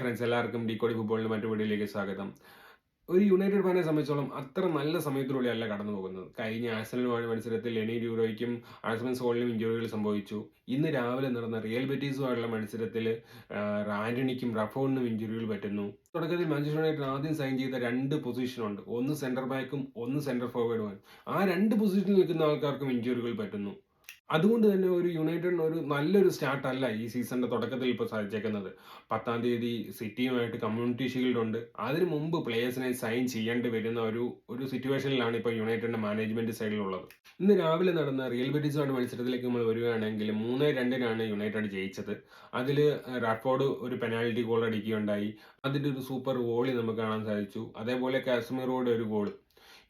Friends എല്ലാവർക്കും ഡീകോഡി ഫുട്ബോളിന്റെ മറ്റു വീഡിയോയിലേക്ക് സ്വാഗതം. ഒരു യുണൈറ്റഡ് ഫാനെ സംബന്ധിച്ചോളം അത്ര നല്ല സമയത്തിലൂടെയല്ല കടന്നു പോകുന്നത്. കഴിഞ്ഞ ആഴ്സണലുമായി മത്സരത്തിൽ ലെനി ഡ്യൂറോയ്ക്കും ആൽഫ്രൻസ് സോളിനും ഇഞ്ചുറികൾ സംഭവിച്ചു. ഇന്ന് രാവിലെ നടന്ന റിയൽ ബെറ്റീസുമായുള്ള മത്സരത്തിൽ ആന്റണിക്കും റഫോണിനും ഇഞ്ചുറികൾ പറ്റുന്നു. തുടക്കത്തിൽ മാഞ്ചസ്റ്റർ യുണൈറ്റഡ് ആദ്യം സൈൻ ചെയ്ത 2 പൊസിഷനുണ്ട്. ഒന്ന് സെന്റർ ബാക്കും ഒന്ന് സെന്റർ ഫോർവേഡുമാണ്. ആ 2 പൊസിഷനിൽ നിൽക്കുന്ന ആൾക്കാർക്കും ഇഞ്ചുറികൾ പറ്റുന്നു. അതുകൊണ്ട് തന്നെ ഒരു യുണൈറ്റഡിന് ഒരു നല്ലൊരു സ്റ്റാർട്ടല്ല ഈ സീസണിന്റെ തുടക്കത്തിൽ ഇപ്പോൾ സാധിച്ചേക്കുന്നത്. 10-ാം തീയതി സിറ്റിയുമായിട്ട് കമ്മ്യൂണിറ്റി ഷീൽഡ് ഉണ്ട്. അതിനു മുമ്പ് പ്ലേയേഴ്സിനെ സൈൻ ചെയ്യേണ്ടി വരുന്ന ഒരു സിറ്റുവേഷനിലാണ് ഇപ്പോൾ യുണൈറ്റഡിന്റെ മാനേജ്മെന്റ് സൈഡിലുള്ളത്. ഇന്ന് രാവിലെ നടന്ന റിയൽ ബെറ്റിസുമായിട്ട് മത്സരത്തിലേക്ക് നമ്മൾ വരികയാണെങ്കിൽ 3-2 യുണൈറ്റഡ് ജയിച്ചത്. അതിൽ റാഷ്ഫോർഡ് ഒരു പെനാൽറ്റി ഗോൾ അടിക്കുകയുണ്ടായി. അതിന്റെ ഒരു സൂപ്പർ വോളി നമുക്ക് കാണാൻ സാധിച്ചു. അതേപോലെ കാസ്മിറോയുടെ ഒരു ഗോൾ.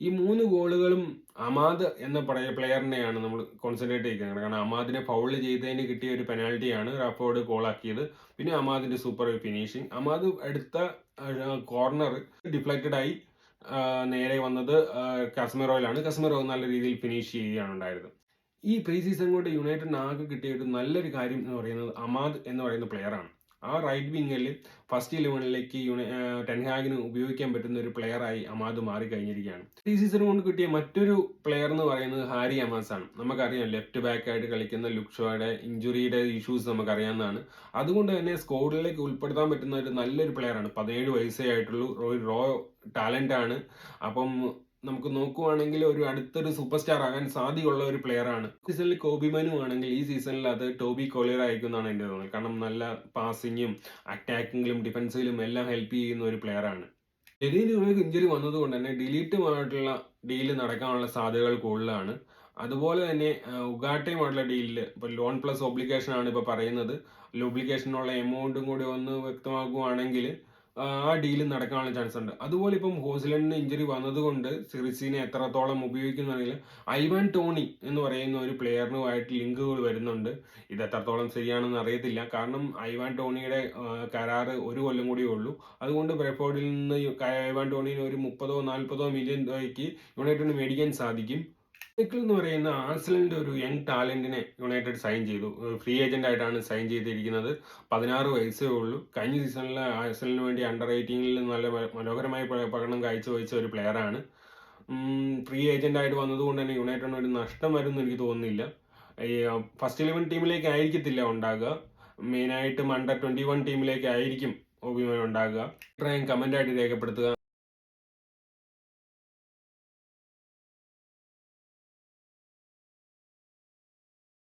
ഈ 3 ഗോളുകളും അമാദ് എന്ന പ്ലെയറിനെയാണ് നമ്മൾ കോൺസെൻട്രേറ്റ് ചെയ്യുന്നത്. കാരണം അമാദിനെ ഫൗൾ ചെയ്തതിന് കിട്ടിയ ഒരു പെനാൽറ്റിയാണ് റാഷ്ഫോർഡ് ഗോളാക്കിയത്. പിന്നെ അമാദിന്റെ സൂപ്പർ ഫിനിഷിങ്. അമാദ് എടുത്ത കോർണർ ഡിഫ്ലക്റ്റഡ് ആയി നേരെ വന്നത് കസ്മിറോയിലാണ്. കസ്മിറോ നല്ല രീതിയിൽ ഫിനിഷ് ചെയ്യുകയാണ് ഉണ്ടായത്. ഈ പ്രീ സീസൺ കൊണ്ട് യുണൈറ്റഡിന് ആകെ കിട്ടിയ ഒരു നല്ലൊരു കാര്യം എന്ന് പറയുന്നത് അമാദ് എന്ന് പറയുന്ന പ്ലെയറാണ്. ആ റൈറ്റ് വിങ്ങിൽ ഫസ്റ്റ് 11ലേക്ക് ടെൻഹാഗിന് ഉപയോഗിക്കാൻ പറ്റുന്ന ഒരു പ്ലെയറായി അമാദ് മാറിക്കഴിഞ്ഞിരിക്കുകയാണ്. ഈ സീസൺ കൊണ്ട് കിട്ടിയ മറ്റൊരു പ്ലെയർ എന്ന് പറയുന്നത് ഹാരി അമാസ് ആണ്. നമുക്കറിയാം ലെഫ്റ്റ് ബാക്ക് ആയിട്ട് കളിക്കുന്ന ലുക്ഷോയുടെ ഇഞ്ചുറിയുടെ ഇഷ്യൂസ് നമുക്കറിയാവുന്നതാണ്. അതുകൊണ്ട് തന്നെ സ്ക്വാഡിലേക്ക് ഉൾപ്പെടുത്താൻ പറ്റുന്ന ഒരു നല്ലൊരു പ്ലെയറാണ്. 17 വയസ്സേ ആയിട്ടുള്ളൂ. റോ ടാലന്റ് ആണ്. അപ്പം നമുക്ക് നോക്കുവാണെങ്കിൽ ഒരു അടുത്തൊരു സൂപ്പർ സ്റ്റാർ ആകാൻ സാധ്യതയുള്ള ഒരു പ്ലെയർ ആണ്. സീസണിൽ കോബി മനു ആണെങ്കിൽ ഈ സീസണിൽ അത് ടോബി കോളിയർ ആയിരിക്കും എന്നാണ് എൻ്റെ തോന്നുന്നത്. കാരണം നല്ല പാസിങ്ങും അറ്റാക്കിങ്ങിലും ഡിഫൻസിലും എല്ലാം ഹെൽപ്പ് ചെയ്യുന്ന ഒരു പ്ലെയർ ആണ്. ഡെലിയിൽ ഇഞ്ചുറി വന്നതുകൊണ്ട് തന്നെ ഡിലീറ്റുമായിട്ടുള്ള ഡീല് നടക്കാനുള്ള സാധ്യതകൾ കൂടുതലാണ്. അതുപോലെ തന്നെ ഉഗാട്ടയുമായിട്ടുള്ള ഡീലിൽ ഇപ്പോൾ ലോൺ പ്ലസ് ഒബ്ലിഗേഷൻ ആണ് ഇപ്പോൾ പറയുന്നത്. ഒബ്ലിഗേഷനുള്ള എമൗണ്ടും കൂടി ഒന്ന് വ്യക്തമാക്കുകയാണെങ്കിൽ ആ ഡീല് നടക്കാനുള്ള ചാൻസ് ഉണ്ട്. അതുപോലെ ഇപ്പം ഹോസ്ലൻഡിന് ഇഞ്ചുറി വന്നതുകൊണ്ട് സിറിസിനെ എത്രത്തോളം ഉപയോഗിക്കുന്നറിയില്ല. ഐവാൻ ടോണി എന്ന് പറയുന്ന ഒരു പ്ലെയറിനുമായിട്ട് ലിങ്കുകൾ വരുന്നുണ്ട്. ഇത് എത്രത്തോളം ശരിയാണെന്ന് അറിയത്തില്ല. കാരണം ഐവാൻ ടോണിയുടെ കരാറ് 1 കൊല്ലം കൂടിയേ ഉള്ളൂ. അതുകൊണ്ട് ബ്രെഫോർഡിൽ നിന്ന് ഐവാൻ ടോണിന് ഒരു 30-40 മില്യൺ രൂപയ്ക്ക് യുണൈറ്റഡിന് മേടിക്കാൻ സാധിക്കും. എന്ന് പറയുന്ന ആഴ്സണലിന്റെ ഒരു യങ് ടാലന്റിനെ യുണൈറ്റഡ് സൈൻ ചെയ്തു. ഫ്രീ ഏജന്റ് ആയിട്ടാണ് സൈൻ ചെയ്തിരിക്കുന്നത്. 16 വയസ്സേ ഉള്ളൂ. കഴിഞ്ഞ സീസണിൽ ആഴ്സണലിന് വേണ്ടി അണ്ടർ 18 നല്ല മനോഹരമായ പ്രകടനം കാഴ്ചവെച്ച ഒരു പ്ലെയറാണ്. ഫ്രീ ഏജന്റ് ആയിട്ട് വന്നതുകൊണ്ട് തന്നെ യുണൈറ്റഡിന് ഒരു നഷ്ടം വരുമെന്ന് എനിക്ക് തോന്നുന്നില്ല. ഈ ഫസ്റ്റ് 11 ടീമിലേക്ക് ആയിരിക്കത്തില്ല ഉണ്ടാകുക. മെയിനായിട്ടും അണ്ടർ 21 ടീമിലേക്ക് ആയിരിക്കും ഒബിമോൻ ഉണ്ടാകുക. ഇത്രയും കമന്റ് ആയിട്ട് രേഖപ്പെടുത്തുക.